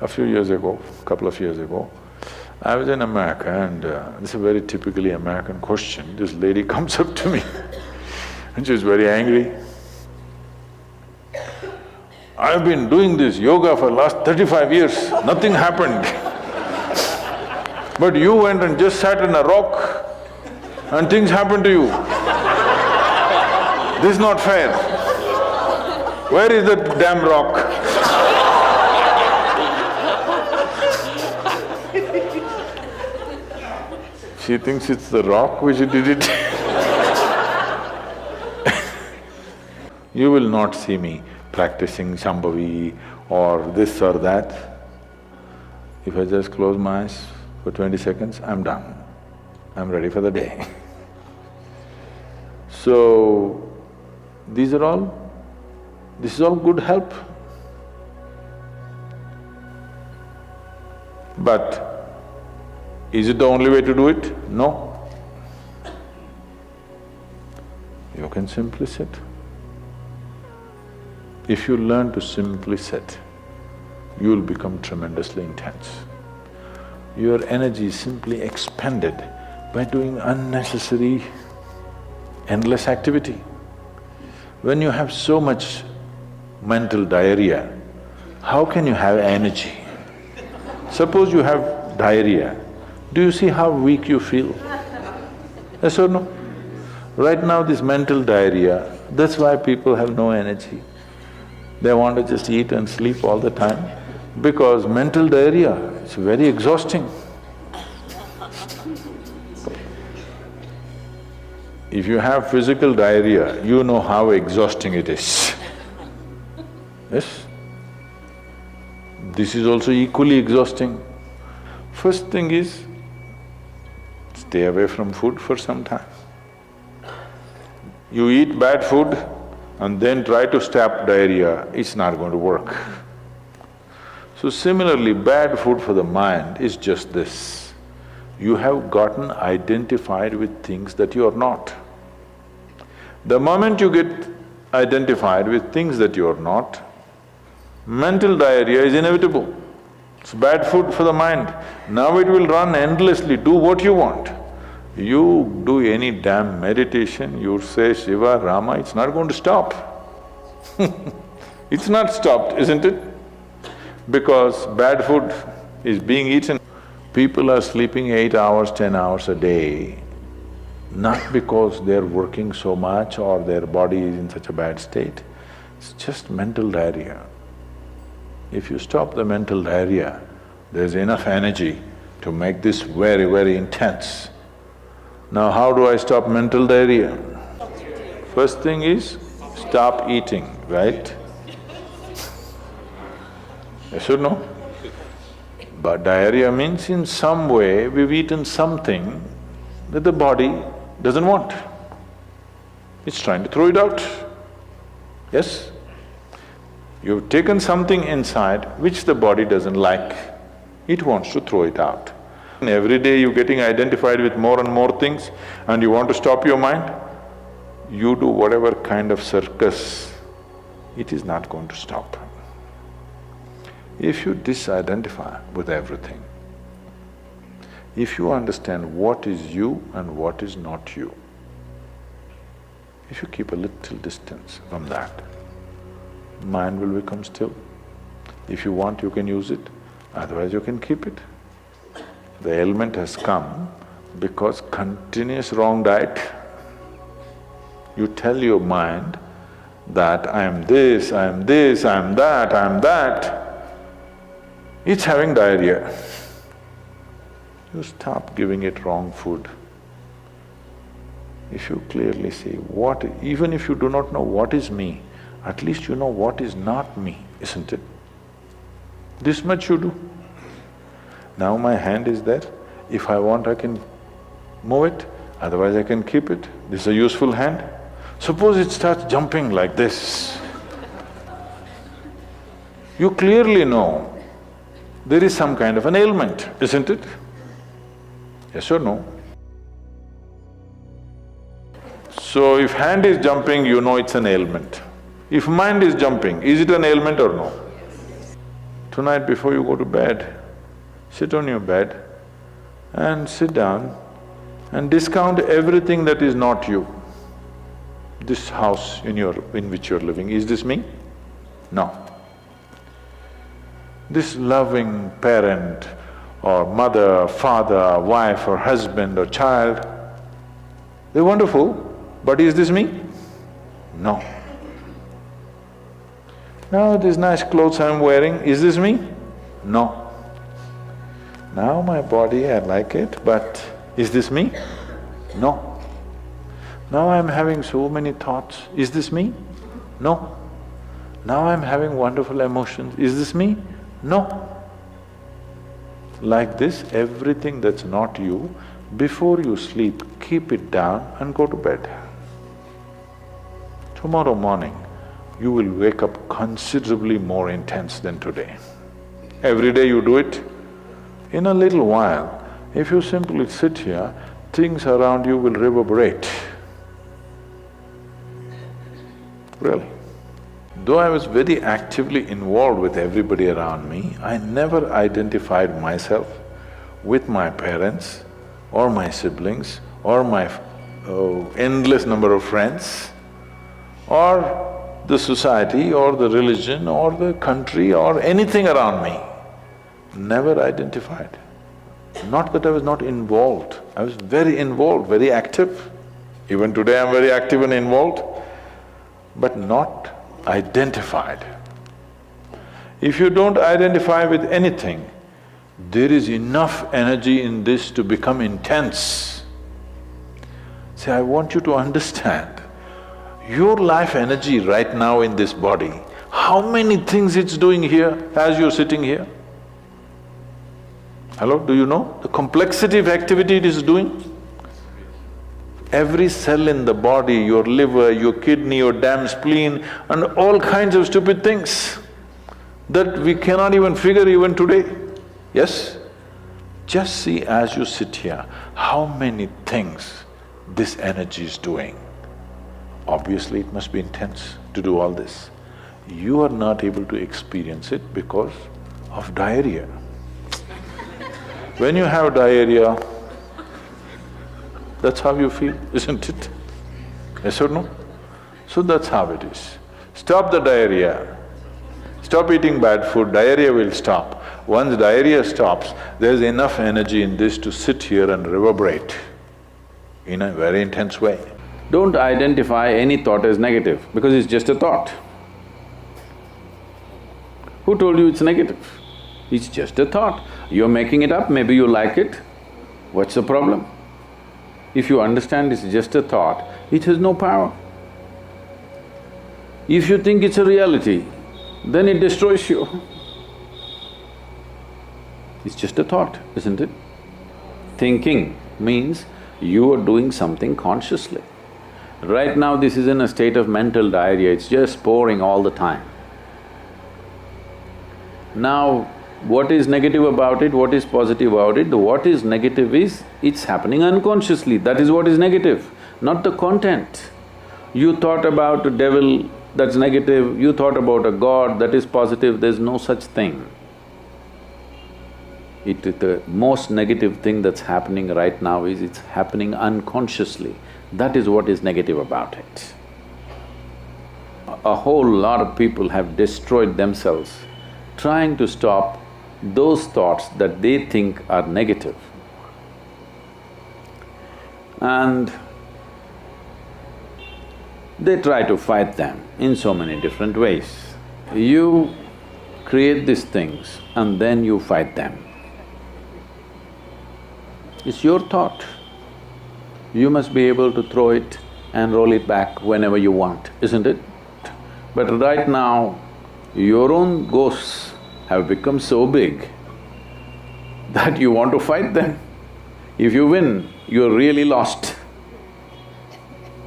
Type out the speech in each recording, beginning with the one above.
A few years ago, couple of years ago, I was in America and this is a very typically American question. This lady comes up to me and she's very angry. I've been doing this yoga for last 35 years, nothing happened. But you went and just sat on a rock and things happened to you. This is not fair. Where is that damn rock? She thinks it's the rock which did it. You will not see me practicing Shambhavi or this or that. If I just close my eyes for 20 seconds, I'm done. I'm ready for the day. So, this is all good help. But is it the only way to do it? No. You can simply sit. If you learn to simply sit, you will become tremendously intense. Your energy is simply expended by doing unnecessary, endless activity. When you have so much mental diarrhea, how can you have energy? Suppose you have diarrhea, do you see how weak you feel? Yes or no? Right now this mental diarrhea, that's why people have no energy. They want to just eat and sleep all the time because mental diarrhea is very exhausting. If you have physical diarrhea, you know how exhausting it is. Yes? This is also equally exhausting. First thing is, stay away from food for some time. You eat bad food and then try to stop diarrhea, it's not going to work. So similarly, bad food for the mind is just this. You have gotten identified with things that you are not. The moment you get identified with things that you are not, mental diarrhea is inevitable. It's bad food for the mind. Now it will run endlessly, do what you want. You do any damn meditation, you say Shiva, Rama, it's not going to stop. It's not stopped, isn't it? Because bad food is being eaten. People are sleeping 8 hours, 10 hours a day, not because they're working so much or their body is in such a bad state. It's just mental diarrhea. If you stop the mental diarrhea, there's enough energy to make this very, very intense. Now how do I stop mental diarrhea? First thing is, stop eating, right? Yes or no? But diarrhea means in some way we've eaten something that the body doesn't want. It's trying to throw it out. Yes? You've taken something inside which the body doesn't like, it wants to throw it out. And every day you're getting identified with more and more things and you want to stop your mind, you do whatever kind of circus, it is not going to stop. If you disidentify with everything, if you understand what is you and what is not you, if you keep a little distance from that, mind will become still. If you want, you can use it, otherwise you can keep it. The ailment has come because continuous wrong diet. You tell your mind that I am this, I am this, I am that, I am that, it's having diarrhea. You stop giving it wrong food. If you clearly see what… even if you do not know what is me, at least you know what is not me, isn't it? This much you do. Now my hand is there, if I want I can move it, otherwise I can keep it. This is a useful hand. Suppose it starts jumping like this. You clearly know there is some kind of an ailment, isn't it? Yes or no? So if hand is jumping, you know it's an ailment. If mind is jumping, is it an ailment or no? Tonight before you go to bed, sit on your bed and sit down and discount everything that is not you. This house in which you're living, is this me? No. This loving parent or mother, father, wife or husband or child, they're wonderful, but is this me? No. Now these nice clothes I'm wearing, is this me? No. Now my body, I like it, but is this me? No. Now I'm having so many thoughts, is this me? No. Now I'm having wonderful emotions, is this me? No. Like this, everything that's not you, before you sleep, keep it down and go to bed. Tomorrow morning, you will wake up considerably more intense than today. Every day you do it. In a little while, if you simply sit here, things around you will reverberate. Really. Though I was very actively involved with everybody around me, I never identified myself with my parents or my siblings or my endless number of friends or the society or the religion or the country or anything around me. Never identified. Not that I was not involved, I was very involved, very active. Even today I'm very active and involved, but not identified. If you don't identify with anything, there is enough energy in this to become intense. See, I want you to understand, your life energy right now in this body, how many things it's doing here as you're sitting here? Hello, do you know the complexity of activity it is doing? Every cell in the body, your liver, your kidney, your damn spleen and all kinds of stupid things that we cannot even figure even today. Yes? Just see as you sit here, how many things this energy is doing. Obviously it must be intense to do all this. You are not able to experience it because of diarrhea. When you have diarrhea, that's how you feel, isn't it? Yes or no? So that's how it is. Stop the diarrhea, stop eating bad food, diarrhea will stop. Once diarrhea stops, there's enough energy in this to sit here and reverberate in a very intense way. Don't identify any thought as negative because it's just a thought. Who told you it's negative? It's just a thought. You're making it up, maybe you like it. What's the problem? If you understand it's just a thought, it has no power. If you think it's a reality, then it destroys you. It's just a thought, isn't it? Thinking means you are doing something consciously. Right now this is in a state of mental diarrhea, it's just pouring all the time. Now, what is negative about it, what is positive about it? What is negative is, it's happening unconsciously, that is what is negative, not the content. You thought about a devil, that's negative, you thought about a god, that is positive, there's no such thing. The most negative thing that's happening right now is it's happening unconsciously. That is what is negative about it. A whole lot of people have destroyed themselves trying to stop those thoughts that they think are negative. And they try to fight them in so many different ways. You create these things and then you fight them. It's your thought. You must be able to throw it and roll it back whenever you want, isn't it? But right now, your own ghosts have become so big that you want to fight them. If you win, you're really lost.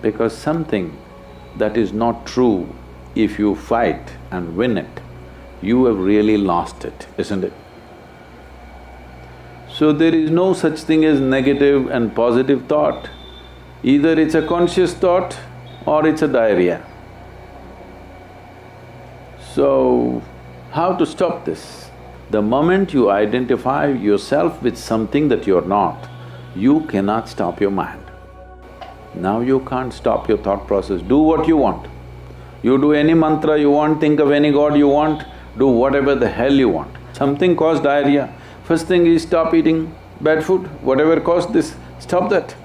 Because something that is not true, if you fight and win it, you have really lost it, isn't it? So there is no such thing as negative and positive thought. Either it's a conscious thought or it's a diarrhea. So, how to stop this? The moment you identify yourself with something that you're not, you cannot stop your mind. Now you can't stop your thought process, do what you want. You do any mantra you want, think of any god you want, do whatever the hell you want. Something caused diarrhea, first thing is stop eating bad food, whatever caused this, stop that.